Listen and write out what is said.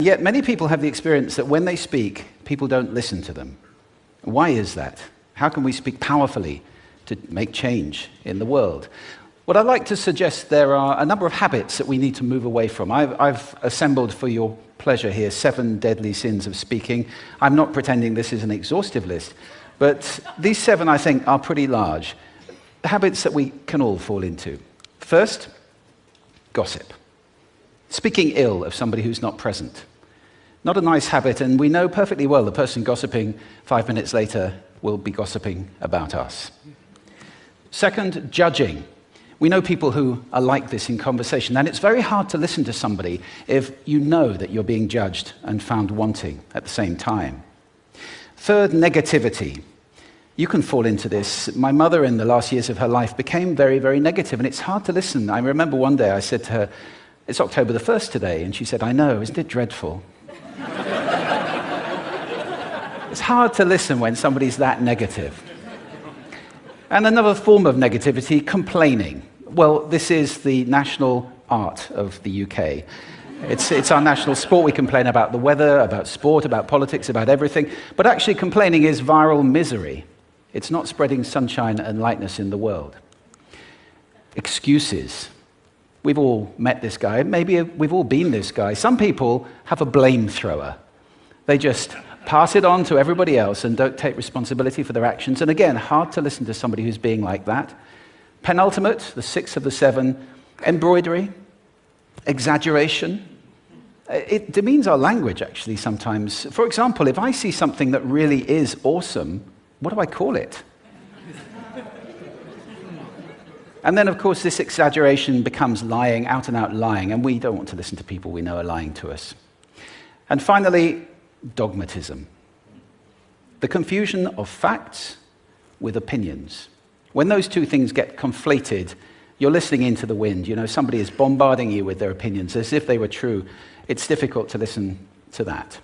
Yet many people have the experience that when they speak, people don't listen to them. Why is that? How can we speak powerfully to make change in the world? What I'd like to suggest, there are a number of habits that we need to move away from. I've assembled for your pleasure here 7 deadly sins of speaking. I'm not pretending this is an exhaustive list, but these 7, I think, are pretty large. Habits that we can all fall into. First, gossip. Speaking ill of somebody who's not present. Not a nice habit, and we know perfectly well the person gossiping 5 minutes later will be gossiping about us. Second, judging. We know people who are like this in conversation, and it's very hard to listen to somebody if you know that you're being judged and found wanting at the same time. Third, negativity. You can fall into this. My mother, in the last years of her life, became very, very negative, and it's hard to listen. I remember one day I said to her, "It's October the 1st today," and she said, "I know, isn't it dreadful?" It's hard to listen when somebody's that negative. And another form of negativity, complaining. Well, this is the national art of the UK. It's our national sport. We complain about the weather, about sport, about politics, about everything. But actually, complaining is viral misery. It's not spreading sunshine and lightness in the world. Excuses. We've all met this guy. Maybe we've all been this guy. Some people have a blame thrower. They just pass it on to everybody else and don't take responsibility for their actions. And again, hard to listen to somebody who's being like that. Penultimate, the 6th of the 7, embroidery, exaggeration. It demeans our language, actually, sometimes. For example, if I see something that really is awesome, what do I call it? And then, of course, this exaggeration becomes lying, out and out lying, and we don't want to listen to people we know are lying to us. And finally, dogmatism. The confusion of facts with opinions. When those two things get conflated, you're listening into the wind. You know, somebody is bombarding you with their opinions as if they were true. It's difficult to listen to that.